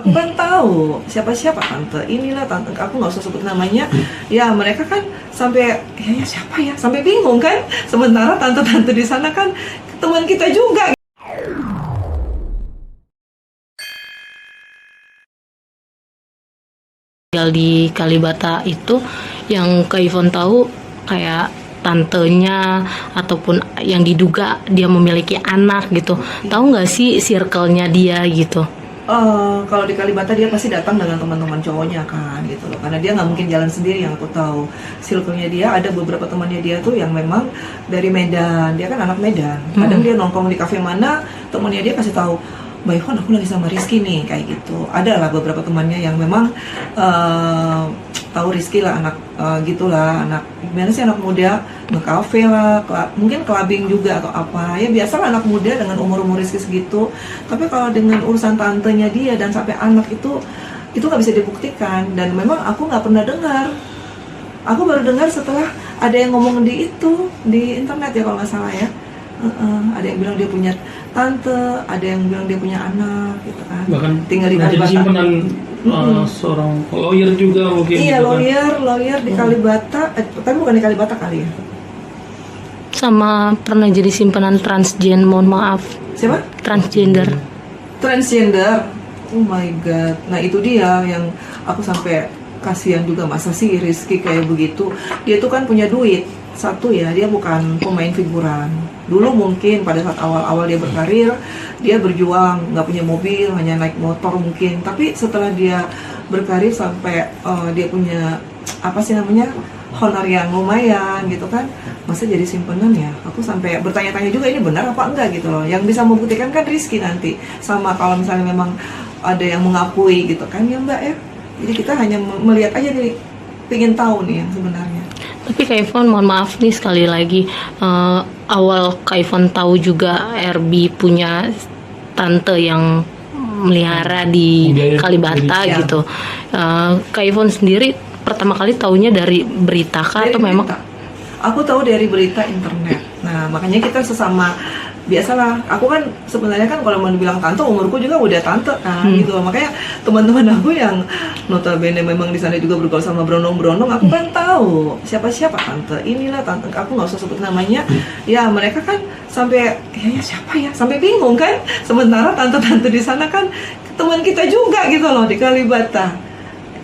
aku kan tahu siapa tante inilah tante, aku nggak usah sebut namanya. Ya mereka kan sampai ya siapa ya, sampai bingung kan. Sementara tante-tante di sana kan teman kita juga. Tinggal di Kalibata itu yang Kak Ivon tahu kayak tantenya ataupun yang diduga dia memiliki anak gitu. Tahu nggak sih circle-nya dia gitu? Kalau di Kalibata dia pasti datang dengan teman-teman cowoknya kan gitu loh, karena dia nggak mungkin jalan sendiri. Yang aku tahu circle-nya dia ada beberapa temannya dia tuh yang memang dari Medan, dia kan anak Medan. Kadang dia nongkrong di kafe mana, temannya dia kasih tahu, Mbak Ivon aku lagi sama Rizky nih, kayak gitu. Ada lah beberapa temannya yang memang tahu Rizky lah, anak gitulah, anak gimana sih, anak muda nge-cafe lah, mungkin clubbing juga atau apa ya, biasalah anak muda dengan umur Rizky segitu. Tapi kalau dengan urusan tantenya dia dan sampai anak itu nggak bisa dibuktikan. Dan memang aku nggak pernah dengar, aku baru dengar setelah ada yang ngomong di internet ya kalau nggak salah ya. Ada yang bilang dia punya tante, ada yang bilang dia punya anak gitu kan. Bahkan tinggal di jadi Kalibata. simpanan seorang lawyer juga mungkin. Iya, gitu kan. lawyer di Kalibata, tapi bukan di Kalibata kali ya. Sama pernah jadi simpanan transgen, mohon maaf. Siapa? Transgender. Transgender. Oh my god. Nah itu dia yang aku sampai kasihan juga, masa sih Rizky kayak begitu. Dia tuh kan punya duit. Satu ya, dia bukan pemain figuran. Dulu mungkin pada saat awal-awal dia berkarir, dia berjuang, nggak punya mobil, hanya naik motor mungkin. Tapi setelah dia berkarir sampai dia punya apa sih namanya, honor yang lumayan gitu kan, masa jadi simpenan ya. Aku sampai bertanya-tanya juga ini benar apa enggak gitu loh. Yang bisa membuktikan kan Rizky nanti. Sama kalau misalnya memang ada yang mengakui gitu kan ya Mbak ya. Jadi kita hanya melihat aja nih, pengen tahu nih yang sebenarnya. Tapi Kak Ivon, mohon maaf nih sekali lagi, awal Kak Ivon tahu juga RB punya tante yang melihara di Kalibata gitu. Kak Ivon sendiri pertama kali taunya dari berita kah atau memang? Aku tahu dari berita internet. Nah makanya kita sesama, biasalah, aku kan sebenarnya kan kalau mau dibilang tante, umurku juga udah tante kan gitu. Makanya teman-teman aku yang notabene memang di sana juga bergaul sama berondong-berondong, aku kan tahu siapa tante inilah tante, aku nggak usah sebut namanya. Ya mereka kan sampai ya siapa ya, sampai bingung kan. Sementara tante-tante di sana kan teman kita juga gitu loh di Kalibata.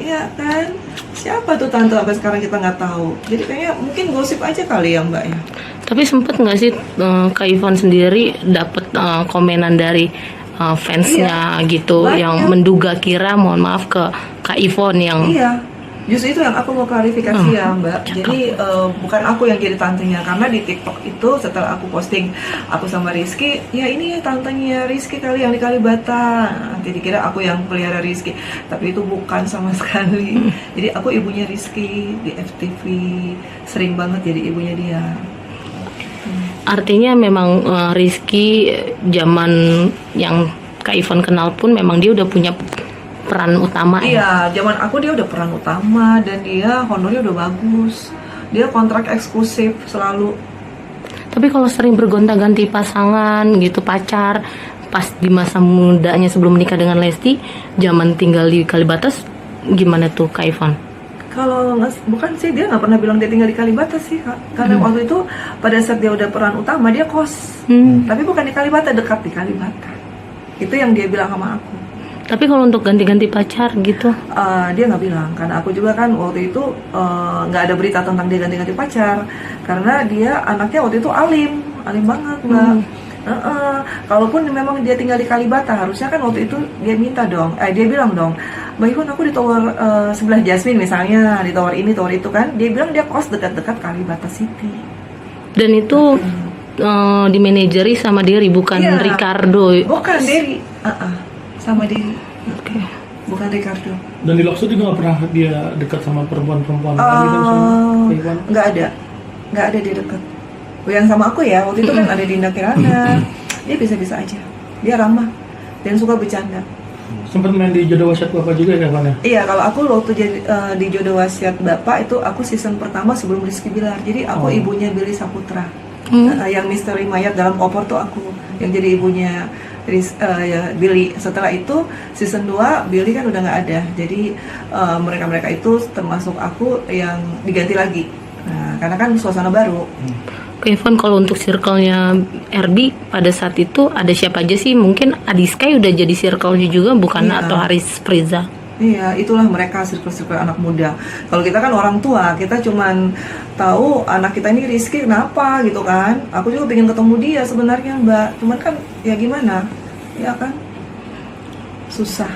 Iya kan, siapa tuh tante sampai sekarang kita nggak tahu. Jadi kayaknya mungkin gosip aja kali ya Mbak ya. Tapi sempet nggak sih Kak Ivon sendiri dapat komenan dari fansnya gitu, banyak. yang menduga kira, mohon maaf, ke Kak Ivon yang Iya, justru itu yang aku mau klarifikasi ya Mbak. Jadi bukan aku yang jadi tantenya, karena di TikTok itu setelah aku posting aku sama Rizky, ya ini tantenya Rizky kali yang di Kalibata. Nanti dikira aku yang pelihara Rizky, tapi itu bukan sama sekali. Jadi aku ibunya Rizky di FTV, sering banget jadi ibunya dia. artinya memang Rizky zaman yang Kak Ivon kenal pun memang dia udah punya peran utama ya? Iya, zaman aku dia udah peran utama dan dia honornya udah bagus. Dia kontrak eksklusif selalu. Tapi kalau sering bergonta-ganti pasangan gitu, pacar, pas di masa mudanya sebelum menikah dengan Lesti, zaman tinggal di Kalibata, gimana tuh Kak Ivon? Kalau bukan sih, dia nggak pernah bilang dia tinggal di Kalibata sih Kak. Karena waktu itu pada saat dia udah peran utama dia kos, tapi bukan di Kalibata, dekat di Kalibata. Itu yang dia bilang sama aku. Tapi kalau untuk ganti-ganti pacar gitu? Dia nggak bilang, karena aku juga kan waktu itu nggak ada berita tentang dia ganti-ganti pacar. Karena dia anaknya waktu itu alim banget Mbak. Kalaupun memang dia tinggal di Kalibata, harusnya kan waktu itu dia minta dong, dia bilang dong, Mbak Ivon aku di tower sebelah Jasmine misalnya, di tower ini, tower itu kan, dia bilang dia kos dekat-dekat Kalibata City. Dan itu dimanajeri sama Derry, bukan Iya. Ricardo? Bukan Derry, sama Derry. Oke. Bukan Ricardo. Dan di Lokso juga nggak pernah dia dekat sama perempuan-perempuan lagi kan sama Iwan? Nggak ada dia dekat. Yang sama aku ya, waktu itu kan ada Dinda Kirana. Dia bisa-bisa aja, dia ramah dan suka bercanda. Sempat main di Jodoh Wasiat Bapak juga ya Van ya? Iya, kalau aku waktu jadi di Jodoh Wasiat Bapak itu aku season pertama sebelum Rizky Bilar. Jadi aku ibunya Billy Saputra. Yang misteri mayat dalam koper tuh aku, yang jadi ibunya ya, Billy. Setelah itu season 2 Billy kan udah nggak ada, jadi mereka itu termasuk aku yang diganti lagi. Nah, karena kan suasana baru. Kevin, kalau untuk circle-nya RB pada saat itu ada siapa aja sih? Mungkin Adiskai udah jadi circle-nya juga bukan? Iya. Atau Haris Friza? Iya, itulah mereka circle-circle anak muda. Kalau kita kan orang tua, kita cuman tahu anak kita ini Rizky kenapa gitu kan. Aku juga pengen ketemu dia sebenarnya Mbak, cuman kan ya gimana, ya kan susah.